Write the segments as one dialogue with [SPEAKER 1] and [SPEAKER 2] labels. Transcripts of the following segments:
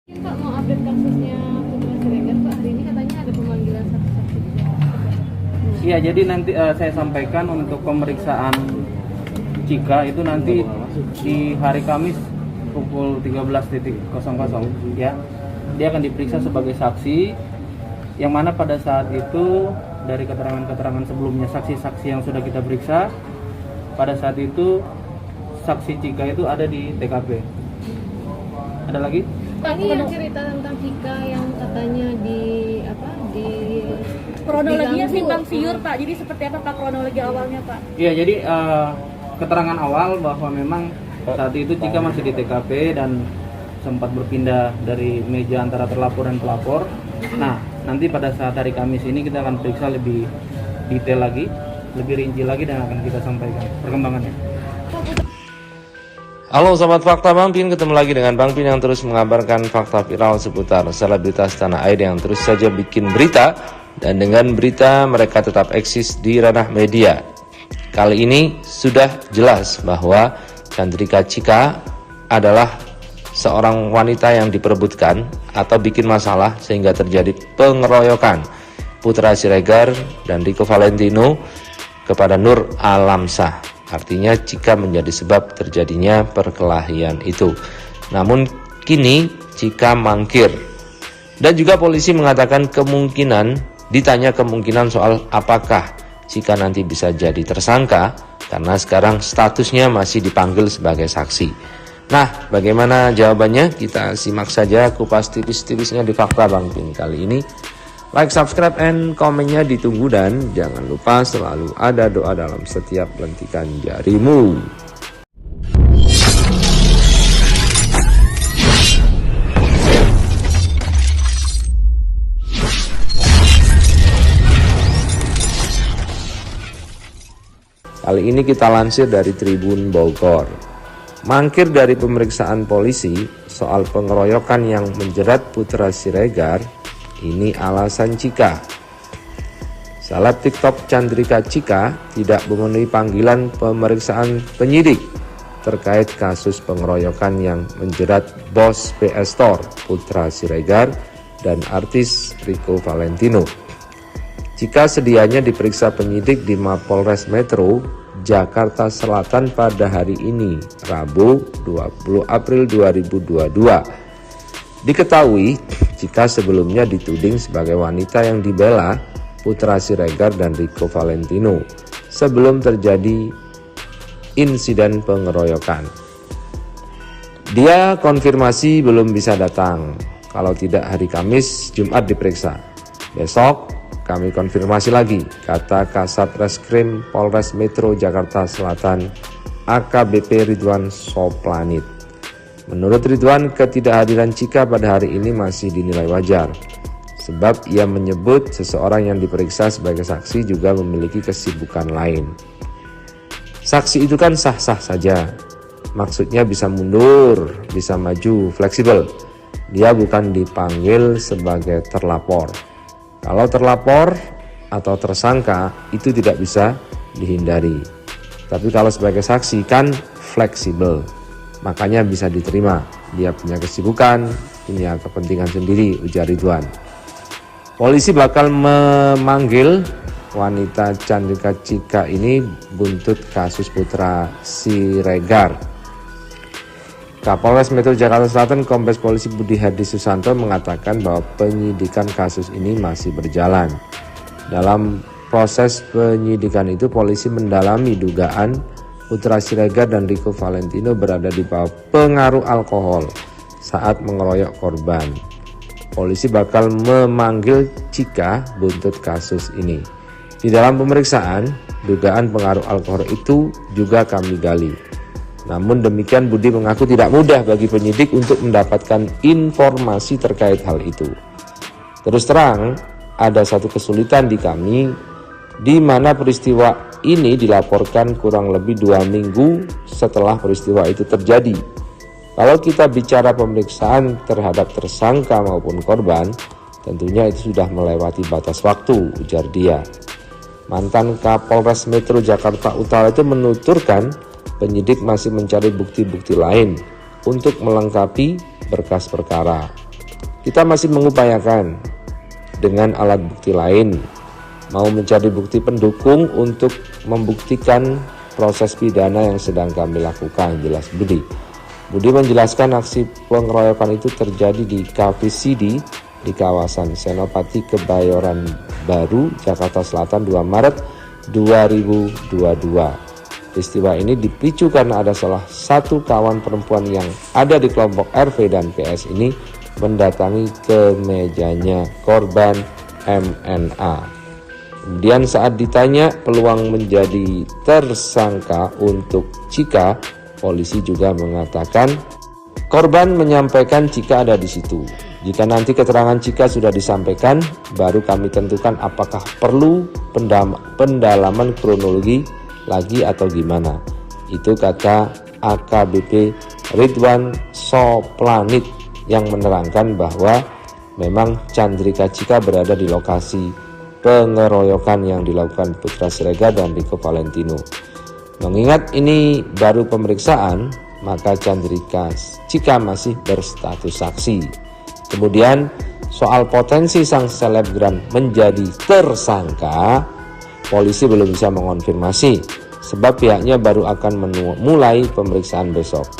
[SPEAKER 1] Pak, mau update kasusnya Putra Siregar, Pak. Hari ini katanya ada pemanggilan saksi-saksi juga.
[SPEAKER 2] Iya, jadi nanti saya sampaikan untuk pemeriksaan Cika itu nanti di hari Kamis pukul 13.00 ya. Dia akan diperiksa sebagai saksi, yang mana pada saat itu dari keterangan-keterangan sebelumnya saksi-saksi yang sudah kita periksa, pada saat itu saksi Cika itu ada di TKP. Ada lagi?
[SPEAKER 1] Pak, ini yang cerita tentang Cika yang katanya di
[SPEAKER 3] kronologinya
[SPEAKER 1] diganggu.
[SPEAKER 3] simpang siur, Pak. Jadi seperti apa Pak kronologi awalnya, Pak?
[SPEAKER 2] Iya, jadi keterangan awal bahwa memang saat itu Cika masih di TKP dan sempat berpindah dari meja antara terlapor dan pelapor. Nah, nanti pada saat hari Kamis ini kita akan periksa lebih detail lagi, lebih rinci lagi, dan akan kita sampaikan perkembangannya.
[SPEAKER 4] Halo Sobat Fakta Bang Pin, ketemu lagi dengan Bang Pin yang terus mengabarkan fakta viral seputar selebritas tanah air yang terus saja bikin berita, dan dengan berita mereka tetap eksis di ranah media. Kali ini sudah jelas bahwa Chandrika Cika adalah seorang wanita yang diperebutkan atau bikin masalah sehingga terjadi pengeroyokan Putra Siregar dan Rico Valentino kepada Nur Alamsah. Artinya Cika menjadi sebab terjadinya perkelahian itu. Namun kini Cika mangkir. Dan juga polisi mengatakan ditanya kemungkinan soal apakah Cika nanti bisa jadi tersangka, karena sekarang statusnya masih dipanggil sebagai saksi. Nah, bagaimana jawabannya? Kita simak saja kupas tipis-tipisnya di Fakta Bang Pin kali ini. Like, subscribe, and komennya ditunggu, dan jangan lupa selalu ada doa dalam setiap lentikan jarimu. Kali ini kita lansir dari Tribun Bogor. Mangkir dari pemeriksaan polisi soal pengeroyokan yang menjerat Putra Siregar, ini alasan Cika. Seleb TikTok Chandrika Cika tidak memenuhi panggilan pemeriksaan penyidik terkait kasus pengeroyokan yang menjerat bos PS Store Putra Siregar dan artis Rico Valentino. Cika sedianya diperiksa penyidik di Mapolres Metro Jakarta Selatan pada hari ini, Rabu 20 April 2022. Diketahui, Cika sebelumnya dituding sebagai wanita yang dibela Putra Siregar dan Rico Valentino sebelum terjadi insiden pengeroyokan. Dia konfirmasi belum bisa datang, kalau tidak hari Kamis, Jumat diperiksa. Besok kami konfirmasi lagi, kata Kasat Reskrim Polres Metro Jakarta Selatan AKBP Ridwan Soplanit. Menurut Ridwan, ketidakhadiran Cika pada hari ini masih dinilai wajar, sebab ia menyebut seseorang yang diperiksa sebagai saksi juga memiliki kesibukan lain. Saksi itu kan sah-sah saja, maksudnya bisa mundur, bisa maju, fleksibel. Dia bukan dipanggil sebagai terlapor. Kalau terlapor atau tersangka itu tidak bisa dihindari, tapi kalau sebagai saksi kan fleksibel. Makanya bisa diterima, dia punya kesibukan, punya kepentingan sendiri, ujar Ridwan. Polisi bakal memanggil wanita Chandrika Cika ini buntut kasus Putra Siregar. Kapolres Metro Jakarta Selatan Kombes Polisi Budi Hadi Susanto mengatakan bahwa penyidikan kasus ini masih berjalan. Dalam proses penyidikan itu polisi mendalami dugaan Putra Siregar dan Rico Valentino berada di bawah pengaruh alkohol saat mengeroyok korban. Polisi bakal memanggil Cika buntut kasus ini. Di dalam pemeriksaan, dugaan pengaruh alkohol itu juga kami gali. Namun demikian, Budi mengaku tidak mudah bagi penyidik untuk mendapatkan informasi terkait hal itu. Terus terang, ada satu kesulitan di kami, di mana peristiwa ini dilaporkan kurang lebih 2 minggu setelah peristiwa itu terjadi. Kalau kita bicara pemeriksaan terhadap tersangka maupun korban, tentunya itu sudah melewati batas waktu, ujar dia. Mantan Kapolres Metro Jakarta Utara itu menuturkan penyidik masih mencari bukti-bukti lain untuk melengkapi berkas perkara. Kita masih mengupayakan dengan alat bukti lain, mau mencari bukti pendukung untuk membuktikan proses pidana yang sedang kami lakukan, jelas Budi. Budi menjelaskan aksi pengeroyokan itu terjadi di Cafe CD di kawasan Senopati Kebayoran Baru, Jakarta Selatan 2 Maret 2022. Peristiwa ini dipicu karena ada salah satu kawan perempuan yang ada di kelompok RV dan PS ini mendatangi ke mejanya korban MNA. Kemudian saat ditanya peluang menjadi tersangka untuk Cika, polisi juga mengatakan korban menyampaikan Cika ada di situ. Jika nanti keterangan Cika sudah disampaikan, baru kami tentukan apakah perlu pendalaman kronologi lagi atau gimana. Itu kata AKBP Ridwan Soplanit yang menerangkan bahwa memang Chandrika Cika berada di lokasi pengeroyokan yang dilakukan Putra Siregar dan Rico Valentino. Mengingat ini baru pemeriksaan, maka Chandrika Cika masih berstatus saksi. Kemudian soal potensi sang selebgram menjadi tersangka, polisi belum bisa mengonfirmasi sebab pihaknya baru akan memulai pemeriksaan besok.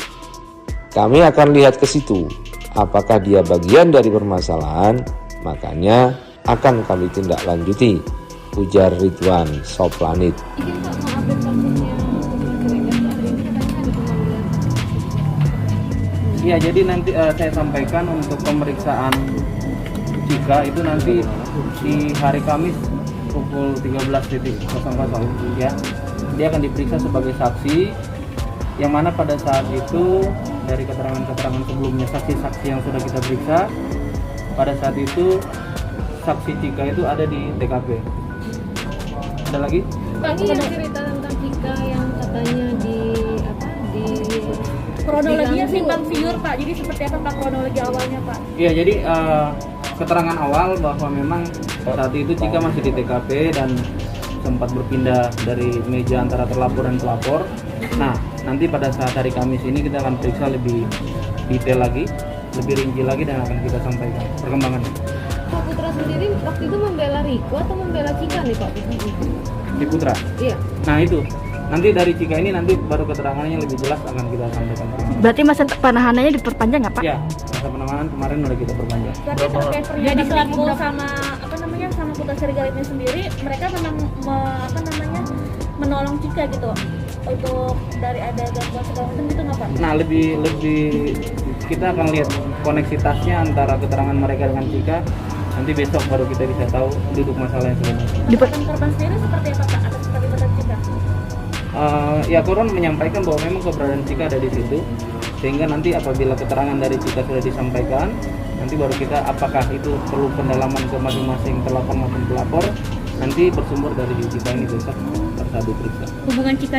[SPEAKER 4] Kami akan lihat ke situ apakah dia bagian dari permasalahan, makanya akan kami tindak lanjuti, ujar Ridwan Soplanit.
[SPEAKER 1] Izin Pak, mau update kasusnya Putri Siregar Pak, hari ini katanya ada pemanggilan saksi.
[SPEAKER 2] Iya, jadi nanti saya sampaikan untuk pemeriksaan Cika itu nanti di hari Kamis pukul 13.00 ya. Dia akan diperiksa sebagai saksi, yang mana pada saat itu dari keterangan-keterangan sebelumnya saksi-saksi yang sudah kita periksa, pada saat itu saksi Cika itu ada di TKP. Ada lagi?
[SPEAKER 1] Pak, ini yang cerita tentang Cika yang katanya di
[SPEAKER 3] Kronologinya
[SPEAKER 1] diganggu.
[SPEAKER 3] simpang siur Pak, jadi seperti apa Pak kronologi awalnya Pak?
[SPEAKER 2] Iya, jadi keterangan awal bahwa memang saat itu Cika masih di TKP dan sempat berpindah dari meja antara terlapor dan pelapor. Nah, nanti pada saat hari Kamis ini kita akan periksa lebih detail lagi, lebih rinci lagi, dan akan kita sampaikan perkembangannya.
[SPEAKER 1] Pak Putra sendiri waktu itu membela Riko atau membela Cika nih Pak?
[SPEAKER 2] Di Putra.
[SPEAKER 1] Iya.
[SPEAKER 2] Nah itu, nanti dari Cika ini nanti baru keterangannya lebih jelas akan kita sampaikan.
[SPEAKER 3] Berarti masa penahanannya diperpanjang nggak Pak?
[SPEAKER 2] Ya, masa penanganan kemarin udah kita perpanjang.
[SPEAKER 3] Berarti terkait pernyataan Riko sama sama Putra Siregar ini sendiri, mereka memang menolong Cika gitu untuk dari ada gangguan segala macam gitu nggak Pak?
[SPEAKER 2] Nah, lebih kita akan lihat koneksitasnya antara keterangan mereka dengan Cika. Nanti besok baru kita bisa tahu duduk masalah yang sebenarnya.
[SPEAKER 3] Pendapatan korban sendiri seperti apa Pak atas keterlibatan Cika?
[SPEAKER 2] Ya, korban menyampaikan bahwa memang keberadaan Cika ada di situ, sehingga nanti apabila keterangan dari Cika sudah disampaikan, nanti baru kita apakah itu perlu pendalaman ke masing-masing terlapor maupun pelapor, nanti bersumber dari Cika ini besok saat diperiksa.
[SPEAKER 3] Hubungan Cika